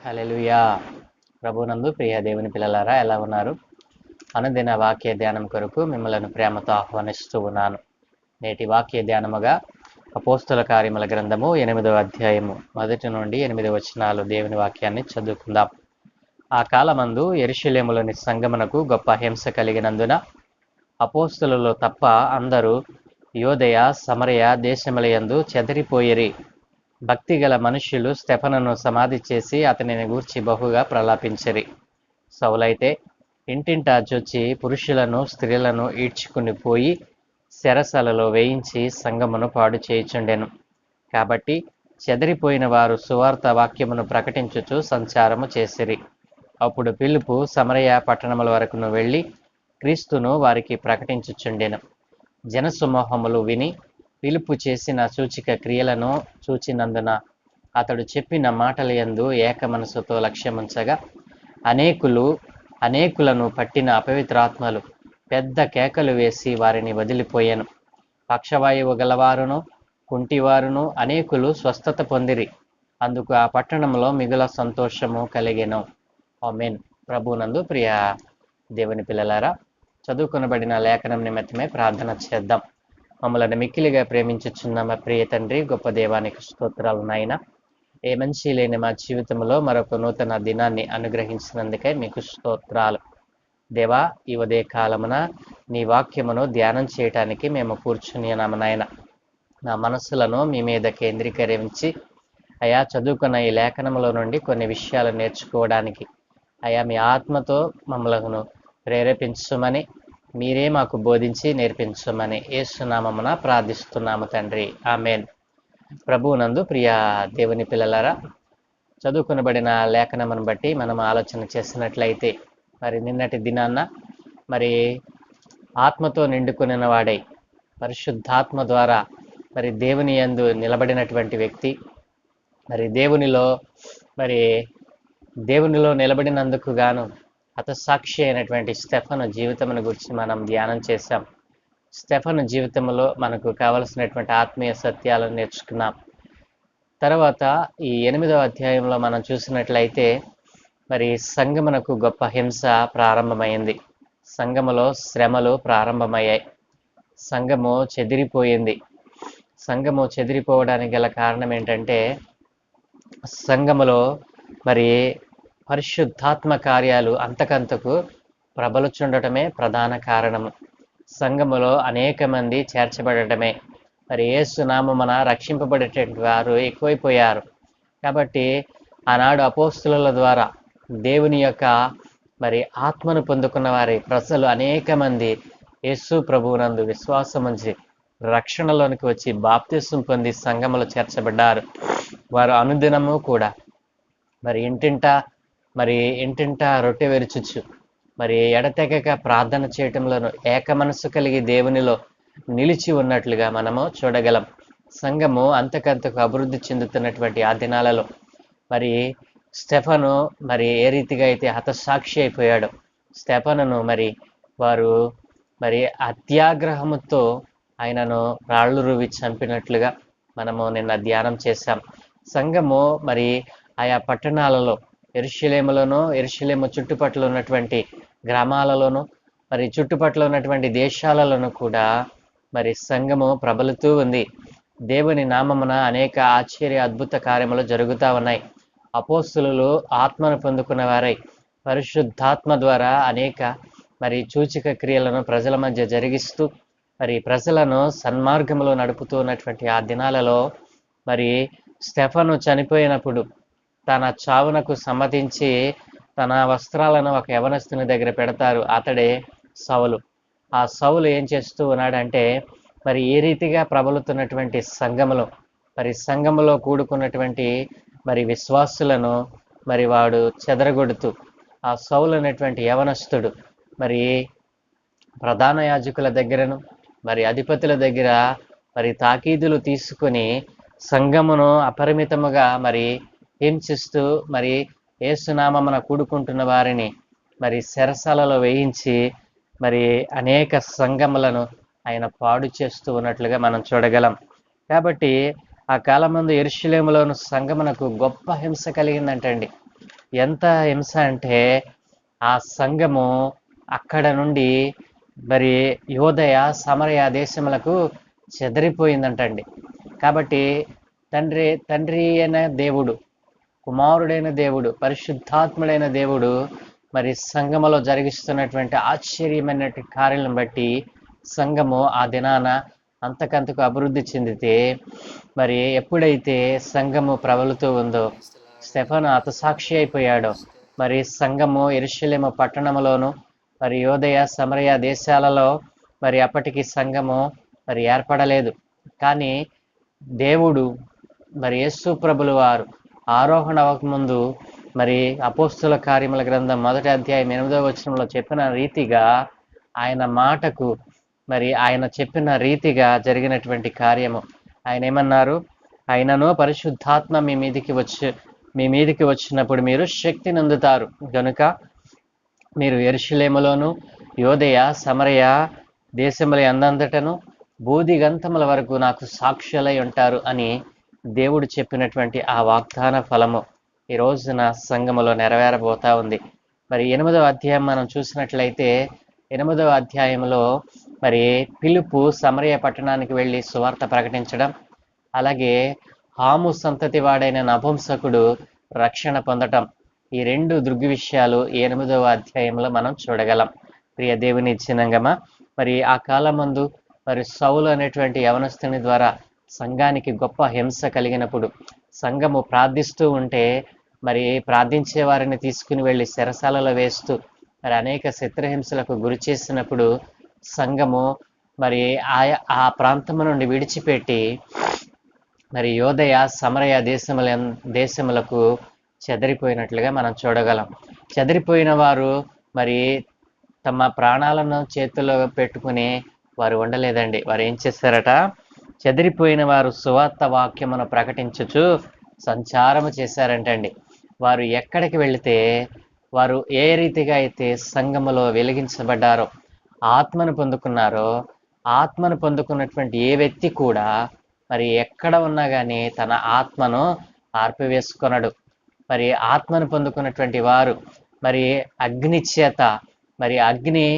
హల్లెలూయా. ప్రభునందు ప్రియ దేవుని పిల్లలారా, ఎలా ఉన్నారు? అనుదిన వాక్య ధ్యానం కొరకు మిమ్మల్ని ప్రేమతో ఆహ్వానిస్తూ ఉన్నాను. నేటి వాక్య ధ్యానముగా అపోస్తుల కార్యముల గ్రంథము 8వ అధ్యాయము 1 నుండి 8 వచనాలు దేవుని వాక్యాన్ని చదువుకుందాం. ఆ కాలమందు యెరూషలేములోని సంగమునకు గొప్ప హింస కలిగినందున అపోస్తులలో తప్ప అందరూ యోదయ సమరయ దేశములయందు చెదరిపోయిరి. భక్తిగల మనుష్యులు స్టెఫనును సమాధి చేసి అతనిని గూర్చి బహుగా ప్రలాపించిరి. సౌలైతే ఇంటింటా చొచ్చి పురుషులను స్త్రీలను ఈడ్చుకుని పోయి చెరసాలలో వేయించి సంఘమును పాడు చేయుచుండెను. కాబట్టి చెదరిపోయిన వారు సువార్త వాక్యమును ప్రకటించుచు సంచారము చేసిరి. అప్పుడు ఫిలిప్పు సమరయ పట్టణముల వరకును వెళ్ళి క్రీస్తును వారికి ప్రకటించుచుండెను. జనసమూహములు విని ఫిలిప్పు చేసిన సూచిక క్రియలను చూచినందున అతడు చెప్పిన మాటల యందు ఏక మనసుతో లక్ష్యముంచగా అనేకులను పట్టిన అపవిత్రాత్మలు పెద్ద కేకలు వేసి వారిని వదిలిపోయాను. పక్షవాయువు గలవారును కుంటివారును అనేకులు స్వస్థత పొందిరి. అందుకు ఆ పట్టణంలో మిగుల సంతోషము కలిగెను. ఆమేన్. ప్రభునందు ప్రియ దేవుని పిల్లలారా, చదువుకొనబడిన లేఖనం నిమిత్తమే ప్రార్థన చేద్దాం. మమ్మల్ని మిక్కిలిగా ప్రేమించుచున్న మా ప్రియ తండ్రి, గొప్ప దేవానికి స్తోత్రాలు నాయన. ఏ మంచి లేని మా జీవితంలో మరొక నూతన దినాన్ని అనుగ్రహించినందుకే మీకు స్తోత్రాలు. దేవా, ఈ ఉదయ కాలమున నీ వాక్యమును ధ్యానం చేయటానికి మేము కూర్చుని ఉన్నాము నాయన. నా మనస్సులను మీ మీద కేంద్రీకరించి అయా చదువుకున్న ఈ లేఖనములో నుండి కొన్ని విషయాలు నేర్చుకోవడానికి అయా మీ ఆత్మతో మమ్మలను ప్రేరేపించమని, మీరే మాకు బోధించి నేర్పించమని యేసునామమున ప్రార్థిస్తున్నాము తండ్రి. ఆమేన్. ప్రభువునందు ప్రియ దేవుని పిల్లలారా, చదువుకునబడిన లేఖనమును బట్టి మనం ఆలోచన చేసినట్లయితే మరి నిన్నటి దినాన్న మరి ఆత్మతో నిండుకున్న వాడై పరిశుద్ధాత్మ ద్వారా మరి దేవుని యందు నిలబడినటువంటి వ్యక్తి, మరి దేవునిలో నిలబడినందుకు గాను హతసాక్షి అయినటువంటి స్టెఫను జీవితమును గురించి మనం ధ్యానం చేశాం. స్టెఫను జీవితంలో మనకు కావలసినటువంటి ఆత్మీయ సత్యాలను నేర్చుకున్నాం. తర్వాత ఈ 8వ అధ్యాయంలో మనం చూసినట్లయితే మరి సంఘమునకు గొప్ప హింస ప్రారంభమైంది. సంఘములో శ్రమలు ప్రారంభమయ్యాయి. సంఘము చెదిరిపోయింది. సంఘము చెదిరిపోవడానికి గల కారణం ఏంటంటే సంఘములో మరి పరిశుద్ధాత్మ కార్యాలు అంతకంతకు ప్రబలుచుండటమే ప్రధాన కారణము. సంఘములో అనేక మంది చేర్చబడటమే, మరి యేసు నామమున రక్షింపబడేటువంటి వారు ఎక్కువైపోయారు. కాబట్టి ఆనాడు అపోస్తుల ద్వారా దేవుని యొక్క మరి ఆత్మను పొందుకున్న వారి ప్రజలు అనేక మంది యేసు ప్రభువునందు విశ్వాసముంచి రక్షణలోనికి వచ్చి బాప్తిసం పొంది సంఘములో చేర్చబడ్డారు. వారు అనుదినము కూడా మరి ఇంటింటా రొట్టె విరుచుచు మరి ఎడతెగక ప్రార్థన చేయటంలోను ఏక మనసు కలిగి దేవునిలో నిలిచి ఉన్నట్లుగా మనము చూడగలం. సంఘము అంతకంతకు అభివృద్ధి చెందుతున్నటువంటి ఆ దినాలలో మరి స్టెఫను మరి ఏ రీతిగా అయితే హతసాక్షి అయిపోయాడు, స్టెఫనును మరి వారు మరి అత్యాగ్రహముతో ఆయనను రాళ్ళు రువి చంపినట్లుగా మనము నిన్న ధ్యానం చేశాం. సంఘము మరి ఆయా పట్టణాలలో యెరూషలేము చుట్టుపక్కల ఉన్నటువంటి గ్రామాలలోను మరి చుట్టుపక్కల ఉన్నటువంటి దేశాలలోనూ కూడా మరి సంఘము ప్రబలుతూ ఉంది. దేవుని నామమున అనేక ఆశ్చర్య అద్భుత కార్యములు జరుగుతూ ఉన్నాయి. అపోస్తులు ఆత్మను పొందుకున్న వారై పరిశుద్ధాత్మ ద్వారా అనేక మరి సూచక క్రియలను ప్రజల మధ్య జరిగిస్తూ మరి ప్రజలను సన్మార్గంలో నడుపుతూ ఉన్నటువంటి ఆ దినాలలో మరి స్టెఫను చనిపోయినప్పుడు తన చావునకు సమ్మతించి తన వస్త్రాలను ఒక యవనస్తుని దగ్గర పెడతారు. అతడే సౌలు. ఆ సౌలు ఏం చేస్తూ ఉన్నాడంటే మరి ఏ రీతిగా ప్రబలుతున్నటువంటి సంఘములో కూడుకున్నటువంటి మరి విశ్వాసులను మరి వాడు చెదరగొడుతూ ఆ సౌలు అనేటువంటి యవనస్తుడు మరి ప్రధాన యాజకుల దగ్గరను మరి అధిపతుల దగ్గర మరి తాకీదులు తీసుకొని సంఘమును అపరిమితముగా మరి హింసిస్తూ మరి యేసునామమున కూడుకుంటున్న వారిని మరి చెరసాలలో వేయించి మరి అనేక సంఘములను ఆయన పాడు చేస్తూ ఉన్నట్లుగా మనం చూడగలం. కాబట్టి ఆ కాలమందు యెరూషలేములోను సంఘమునకు గొప్ప హింస కలిగిందంటండి. ఎంత హింస అంటే ఆ సంఘము అక్కడ నుండి మరి యోదయ సమరయ దేశములకు చెదరిపోయిందంటండి. కాబట్టి తండ్రి అయిన దేవుడు, కుమారుడైన దేవుడు, పరిశుద్ధాత్ముడైన దేవుడు మరి సంఘములో జరిగిస్తున్నటువంటి ఆశ్చర్యమైనటువంటి కార్యాలను బట్టి సంఘము ఆ దినాన అంతకంతకు అభివృద్ధి చెందితే, మరి ఎప్పుడైతే సంఘము ప్రబలుతూ ఉందో, స్టెఫను హతసాక్షి అయిపోయాడో, మరి సంఘము యెరూషలేము పట్టణములోను మరి యోదయ సమరయ దేశాలలో మరి అప్పటికి సంఘము మరి ఏర్పడలేదు. కానీ దేవుడు మరి యేసు ప్రభుల వారు ఆరోహణ అవ్వకముందు మరి అపోస్తుల కార్యముల గ్రంథం 1వ అధ్యాయం 8వ వచనంలో చెప్పిన రీతిగా ఆయన మాటకు మరి ఆయన చెప్పిన రీతిగా జరిగినటువంటి కార్యము. ఆయన ఏమన్నారు? ఆయనను పరిశుద్ధాత్మ మీ మీదికి వచ్చినప్పుడు మీరు శక్తిని అందుతారు గనుక మీరు యెరూషలేములోను యోదయ సమరయ దేశముల యందంతటను బూదిగంతముల వరకు నాకు సాక్షులై ఉంటారు అని దేవుడు చెప్పినటువంటి ఆ వాగ్దాన ఫలము ఈ రోజున సంఘములో నెరవేరబోతా ఉంది. మరి 8వ అధ్యాయం మనం చూసినట్లయితే 8వ అధ్యాయంలో మరి పిలుపు సమరయ పట్టణానికి వెళ్ళి సువార్త ప్రకటించడం, అలాగే హాము సంతతి వాడైన నపుంసకుడు రక్షణ పొందటం, ఈ రెండు దృగ్గు విషయాలు 8వ అధ్యాయంలో మనం చూడగలం. ప్రియ దేవుని చిన్నంగమా, మరి ఆ కాలం ముందు మరి సౌలు అనేటువంటి యవనస్తుని ద్వారా సంఘానికి గొప్ప హింస కలిగినప్పుడు సంఘము ప్రార్థిస్తూ ఉంటే మరి ప్రార్థించే వారిని తీసుకుని వెళ్ళి చెరసాలలో వేస్తూ మరి అనేక శత్రుహింసలకు గురి చేసినప్పుడు సంఘము మరి ఆ ప్రాంతము నుండి విడిచిపెట్టి మరి యోదయ సమరయ దేశములకు చెదరిపోయినట్లుగా మనం చూడగలం. చెదరిపోయిన వారు మరి తమ ప్రాణాలను చేతుల్లో పెట్టుకుని వారు ఉండలేదండి. వారు ఏం చేశారట? చెదిరిపోయిన వారు సువార్త వాక్యమును ప్రకటించుచు సంచారము చేశారంటండి. వారు ఎక్కడికి వెళితే, వారు ఏ రీతిగా అయితే సంఘములో వెలిగించబడ్డారో, ఆత్మను పొందుకున్నారో, ఆత్మను పొందుకున్నటువంటి ఏ వ్యక్తి కూడా మరి ఎక్కడ ఉన్నా కానీ తన ఆత్మను ఆర్పివేసుకొనడు. మరి ఆత్మను పొందుకున్నటువంటి వారు మరి అగ్ని చేత మరి అగ్ని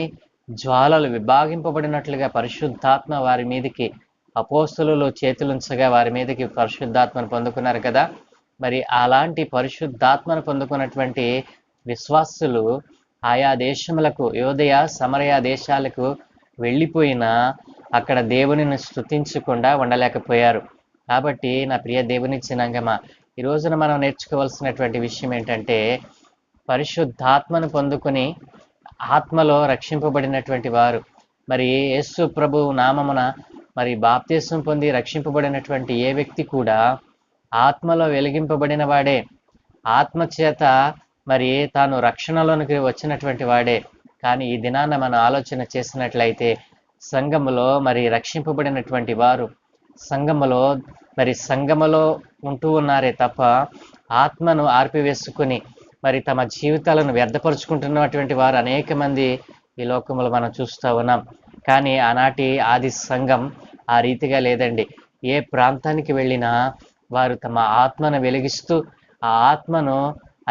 జ్వాలలు విభాగింపబడినట్లుగా పరిశుద్ధాత్మ వారి మీదకి అపోస్తలులు చేతులుంచగా వారి మీదకి పరిశుద్ధాత్మను పొందుకున్నారు కదా. మరి అలాంటి పరిశుద్ధాత్మను పొందుకున్నటువంటి విశ్వాసులు ఆయా దేశములకు, యోదయ సమరయ దేశాలకు వెళ్ళిపోయినా అక్కడ దేవునిని స్తుతించకుండా ఉండలేకపోయారు. కాబట్టి నా ప్రియ దేవుని జనాంగమా, ఈ రోజున మనం నేర్చుకోవాల్సినటువంటి విషయం ఏంటంటే, పరిశుద్ధాత్మను పొందుకుని ఆత్మలో రక్షింపబడినటువంటి వారు, మరి యేసు ప్రభు నామమున మరి బాప్తిసం పొంది రక్షింపబడినటువంటి ఏ వ్యక్తి కూడా ఆత్మలో వెలిగింపబడిన వాడే, ఆత్మ చేత మరి తాను రక్షణలోనికి వచ్చినటువంటి వాడే. కానీ ఈ దినాన మనం ఆలోచన చేసినట్లయితే సంఘములో మరి రక్షింపబడినటువంటి వారు సంఘములో ఉంటూ ఉన్నారే తప్ప ఆత్మను ఆర్పివేసుకుని మరి తమ జీవితాలను వ్యర్థపరుచుకుంటున్నటువంటి వారు అనేక మంది ఈ లోకములో మనం చూస్తూ ఉన్నాం. కానీ ఆనాటి ఆది సంఘం ఆ రీతిగా లేదండి. ఏ ప్రాంతానికి వెళ్ళినా వారు తమ ఆత్మను వెలిగిస్తూ ఆ ఆత్మను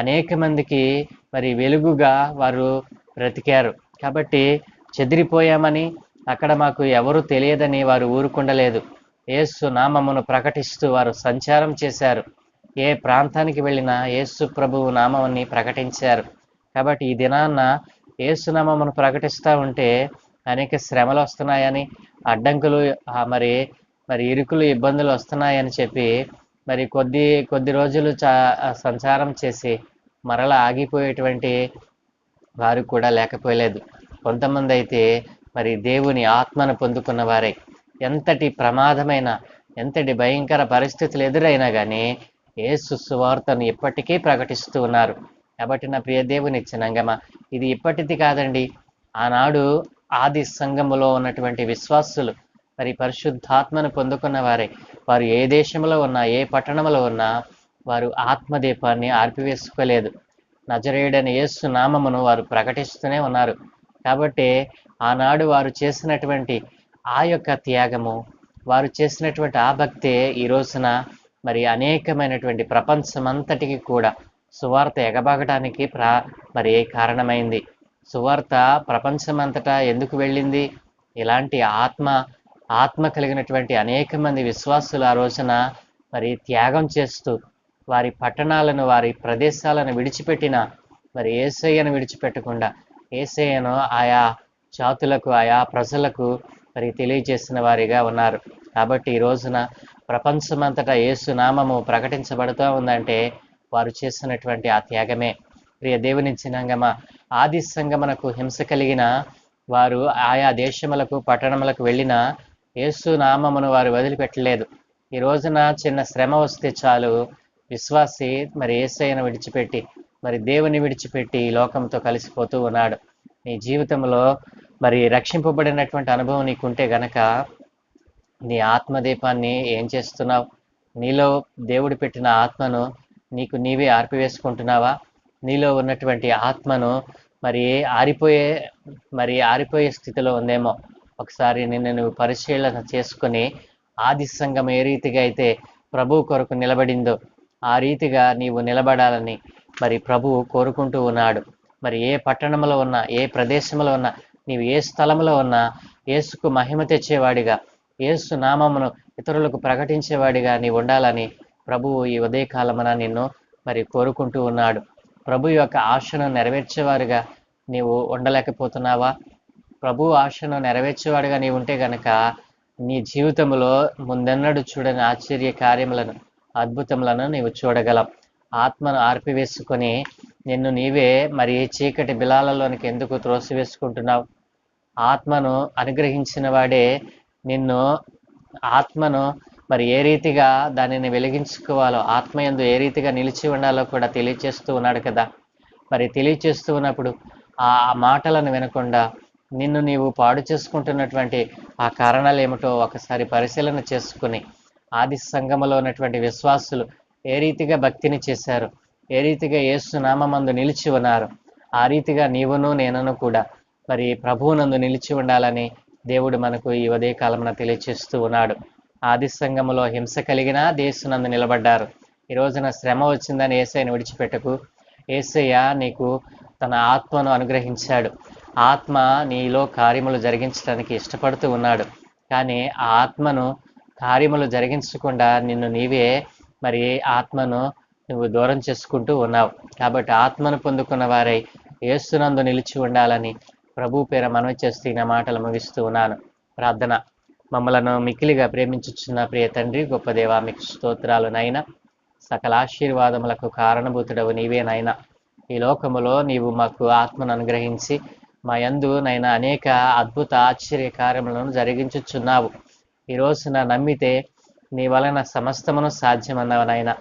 అనేక మందికి మరి వెలుగుగా వారు బ్రతికారు. కాబట్టి చెదిరిపోయామని, అక్కడ మాకు ఎవరు తెలియదని వారు ఊరుకుండలేదు. యేసు నామమును ప్రకటిస్తూ వారు సంచారం చేశారు. ఏ ప్రాంతానికి వెళ్ళినా యేసు ప్రభువు నామముని ప్రకటించారు. కాబట్టి ఈ దినాన్న యేసు నామమును ప్రకటిస్తూ ఉంటే అనేక శ్రమలు వస్తున్నాయని, అడ్డంకులు మరి ఇరుకులు, ఇబ్బందులు వస్తున్నాయని చెప్పి మరి కొద్ది రోజులు సంచారం చేసి మరలా ఆగిపోయేటువంటి వారు కూడా లేకపోలేదు. కొంతమంది అయితే మరి దేవుని ఆత్మను పొందుకున్న వారే ఎంతటి ప్రమాదమైన, ఎంతటి భయంకర పరిస్థితులు ఎదురైనా కానీ యేసు సువార్తను ఇప్పటికీ ప్రకటిస్తూ ఉన్నారు. కాబట్టి నా ప్రియ దేవుని జనాంగమా, ఇది ఇప్పటిది కాదండి. ఆనాడు ఆది సంఘములో ఉన్నటువంటి విశ్వాసులు మరి పరిశుద్ధాత్మను పొందుకున్న వారే. వారు ఏ దేశంలో ఉన్నా, ఏ పట్టణంలో ఉన్నా వారు ఆత్మదీపాన్ని ఆర్పివేసుకోలేదు. నజరేయుడైన యేసు నామమును వారు ప్రకటిస్తూనే ఉన్నారు. కాబట్టి ఆనాడు వారు చేసినటువంటి ఆ యొక్క త్యాగము, వారు చేసినటువంటి ఆ భక్తే ఈ రోజున మరి అనేకమైనటువంటి ప్రపంచమంతటికి కూడా సువార్త ఎగబాకటానికి మరి కారణమైంది. సువార్త ప్రపంచమంతటా ఎందుకు వెళ్ళింది? ఇలాంటి ఆత్మ కలిగినటువంటి అనేక మంది విశ్వాసులు ఆ రోజున మరి త్యాగం చేస్తూ వారి పట్టణాలను, వారి ప్రదేశాలను విడిచిపెట్టిన మరి యేసయ్యను విడిచిపెట్టకుండా యేసయ్యను ఆయా జాతులకు, ఆయా ప్రజలకు మరి తెలియజేసిన వారిగా ఉన్నారు. కాబట్టి ఈ రోజున ప్రపంచమంతటా యేసు నామము ప్రకటించబడుతూ ఉందంటే వారు చేసినటువంటి ఆ త్యాగమే. ప్రియ దేవుని జనాంగమా, ఆది సంగమనకు హింస కలిగిన వారు ఆయా దేశములకు, పట్టణములకు వెళ్ళిన యేసు నామమును వారు వదిలిపెట్టలేదు. ఈ రోజున చిన్న శ్రమ వస్తే చాలు విశ్వాసి మరి యేసయ్యను విడిచిపెట్టి, మరి దేవుని విడిచిపెట్టి ఈ లోకంతో కలిసిపోతూ ఉన్నాడు. నీ జీవితంలో మరి రక్షింపబడినటువంటి అనుభవం నీకుంటే గనక నీ ఆత్మదీపాన్ని ఏం చేస్తున్నావు? నీలో దేవుడు పెట్టిన ఆత్మను నీకు నీవే ఆర్పివేసుకుంటున్నావా? నీలో ఉన్నటువంటి ఆత్మను మరి ఆరిపోయే స్థితిలో ఉందేమో. ఒకసారి నిన్ను నువ్వు పరిశీలన చేసుకుని ఆది సంఘం ఏ రీతిగా అయితే ప్రభువు కొరకు నిలబడిందో ఆ రీతిగా నీవు నిలబడాలని మరి ప్రభువు కోరుకుంటూ ఉన్నాడు. మరి ఏ పట్టణంలో ఉన్నా, ఏ ప్రదేశంలో ఉన్నా, నీవు ఏ స్థలంలో ఉన్నా యేసుకు మహిమ తెచ్చేవాడిగా, యేసు నామమును ఇతరులకు ప్రకటించేవాడిగా నీవు ఉండాలని ప్రభువు ఈ ఉదయకాలమున నిన్ను మరి కోరుకుంటూ ఉన్నాడు. ప్రభు యొక్క ఆశను నెరవేర్చేవారుగా నీవు ఉండలేకపోతున్నావా? ప్రభు ఆశను నెరవేర్చేవాడిగా నీవు ఉంటే గనక నీ జీవితంలో ముందెన్నడు చూడని ఆశ్చర్య కార్యములను, అద్భుతములను నీవు చూడగలవు. ఆత్మను ఆర్పివేసుకొని నిన్ను నీవే మరి చీకటి బిలాలలోనికి ఎందుకు త్రోసివేసుకుంటున్నావు? ఆత్మను అనుగ్రహించిన వాడే నిన్ను ఆత్మను మరి ఏ రీతిగా దానిని వెలిగించుకోవాలో, ఆత్మయందు ఏ రీతిగా నిలిచి ఉండాలో కూడా తెలియచేస్తూ ఉన్నాడు కదా. మరి తెలియచేస్తూ ఉన్నప్పుడు ఆ మాటలను వినకుండా నిన్ను నీవు పాడు చేసుకుంటున్నటువంటి ఆ కారణాలు ఏమిటో ఒకసారి పరిశీలన చేసుకుని, ఆది సంఘములో ఉన్నటువంటి విశ్వాసులు ఏ రీతిగా భక్తిని చేశారు, ఏ రీతిగా యేసు నామమందు నిలిచి ఉన్నారు, ఆ రీతిగా నీవును నేనును కూడా మరి ప్రభువునందు నిలిచి ఉండాలని దేవుడు మనకు ఈ ఉదయ కాలమున తెలియచేస్తూ ఉన్నాడు. ఆది సంఘములో హింస కలిగినా యేసునందు నిలబడ్డారు. ఈ రోజున శ్రమ వచ్చిందని యేసయ్యను విడిచిపెట్టకు. యేసయ్య నీకు తన ఆత్మను అనుగ్రహించాడు. ఆత్మ నీలో కార్యములు జరిగించడానికి ఇష్టపడుతూ ఉన్నాడు. కానీ ఆ ఆత్మను కార్యములు జరిగించకుండా నిన్ను నీవే మరి ఆత్మను నువ్వు దూరం చేసుకుంటూ ఉన్నావు. కాబట్టి ఆత్మను పొందుకున్న వారై యేసునందు నిలిచి ఉండాలని ప్రభు పేర మనవి చేస్తూ నా మాటలు ముగిస్తూ ఉన్నాను. ప్రార్థన. మమ్మలను మిక్కిలిగా ప్రేమించుచున్న ప్రియ తండ్రి, గొప్ప దేవా, మీకు స్తోత్రాలు నైనా. సకల ఆశీర్వాదములకు కారణభూతుడవు నీవే నైనా. ఈ లోకములో నీవు మాకు ఆత్మను అనుగ్రహించి మా యందు నైనా అనేక అద్భుత ఆశ్చర్య కార్యములను జరిగించుచున్నావు. ఈ రోజున నమ్మితే నీ వలన సమస్తమును సాధ్యమన్నవు నాయన.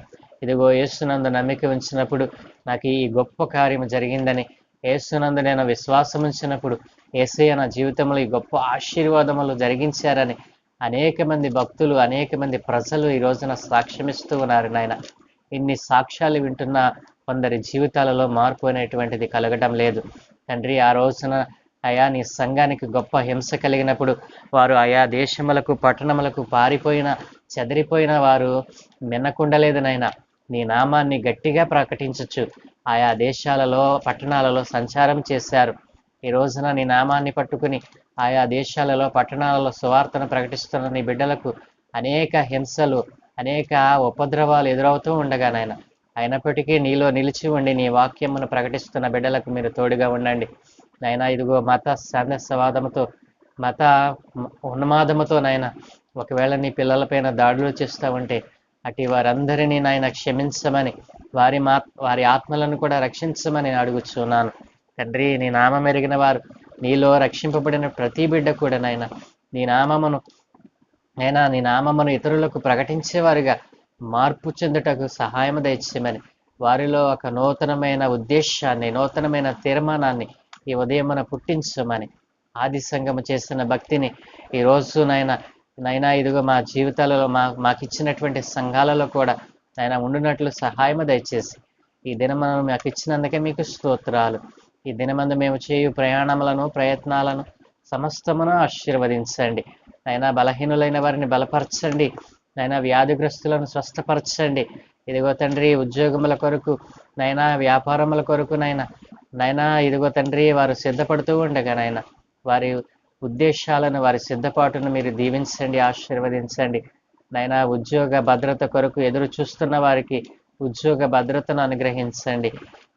ఇదిగో యేసునందు నమ్మిక ఉంచినప్పుడు నాకు ఈ గొప్ప కార్యము జరిగిందని, యేసునందు నేను విశ్వాసం ఉంచినప్పుడు యేసయ్య నా జీవితంలో ఈ గొప్ప ఆశీర్వాదములు జరిగించారని అనేక మంది భక్తులు, అనేక మంది ప్రజలు ఈ రోజున సాక్ష్యమిస్తూ ఉన్నారు నాయన. ఇన్ని సాక్ష్యాలు వింటున్న కొందరి జీవితాలలో మార్పు అనేటువంటిది కలగటం లేదు తండ్రి. ఆ రోజున అయా నీ సంఘానికి గొప్ప హింస కలిగినప్పుడు వారు ఆయా దేశములకు, పట్టణములకు పారిపోయిన, చెదిరిపోయిన వారు మిన్నకుండలేదు నాయన. నీ నామాన్ని గట్టిగా ప్రకటించచ్చు ఆయా దేశాలలో, పట్టణాలలో సంచారం చేశారు. ఈ రోజున నీ నామాన్ని పట్టుకుని ఆయా దేశాలలో, పట్టణాలలో సువార్తను ప్రకటిస్తున్న నీ బిడ్డలకు అనేక హింసలు, అనేక ఉపద్రవాలు ఎదురవుతూ ఉండగా నాయన, అయినప్పటికీ నీలో నిలిచి ఉండి నీ వాక్యమును ప్రకటిస్తున్న బిడ్డలకు మీరు తోడుగా ఉండండి నాయన. ఇదిగో మత సామరస్యవాదముతో, మత ఉన్మాదముతో నాయన ఒకవేళ నీ పిల్లలపైన దాడులు చేస్తూ ఉంటే అటు వారందరినీ నాయన క్షమించమని, వారి ఆత్మలను కూడా రక్షించమని అడుగుచున్నాను తండ్రి. నీ నామం ఎరిగిన వారు, నీలో రక్షింపబడిన ప్రతి బిడ్డ కూడా నాయన నీ నామమును ఇతరులకు ప్రకటించేవారుగా మార్పు చెందుటకు సహాయం దయచేయమని, వారిలో ఒక నూతనమైన ఉద్దేశాన్ని, నూతనమైన తీర్మానాన్ని ఈ ఉదయమున పుట్టించమని, ఆది సంఘము చేసిన భక్తిని ఈ రోజు నైనా ఇదిగో మా జీవితాలలో మాకు ఇచ్చినటువంటి సంఘాలలో కూడా నైనా ఉండునట్లు సహాయము దయచేసి, ఈ దినమును మాకు ఇచ్చినందుకే మీకు స్తోత్రాలు. ఈ దినమందు మేము చేయు ప్రయాణములను, ప్రయత్నాలను సమస్తమును ఆశీర్వదించండి నైనా. బలహీనులైన వారిని బలపరచండి నైనా. వ్యాధిగ్రస్తులను స్వస్థపరచండి. ఇదిగో తండ్రి ఉద్యోగముల కొరకు నైనా, వ్యాపారముల కొరకు నైనా ఇదిగో తండ్రి వారు సిద్ధపడుతూ ఉండగా నాయన వారి ఉద్దేశాలను, వారి సిద్ధపాటును మీరు దీవించండి, ఆశీర్వదించండి. నైనా ఉద్యోగ భద్రత కొరకు ఎదురు చూస్తున్న వారికి ఉద్యోగ భద్రతను అనుగ్రహించండి.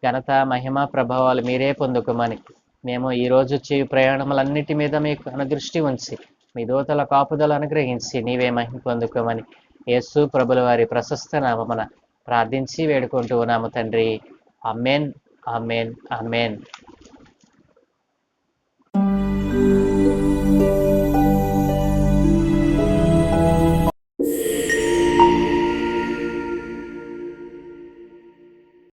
ఘనత, మహిమ, ప్రభావాలు మీరే పొందుకోమని మేము ఈరోజు చేయు ప్రయాణములన్నిటి మీద మీకు అనుదృష్టి ఉంచి మీ దూతల కాపుదలు అనుగ్రహించి నీవే మహిమ పొందుకోమని యేసు ప్రభుల వారి ప్రశస్త నామమున ప్రార్థించి వేడుకుంటూ ఉన్నాము తండ్రి. ఆమేన్, ఆమేన్, ఆమేన్.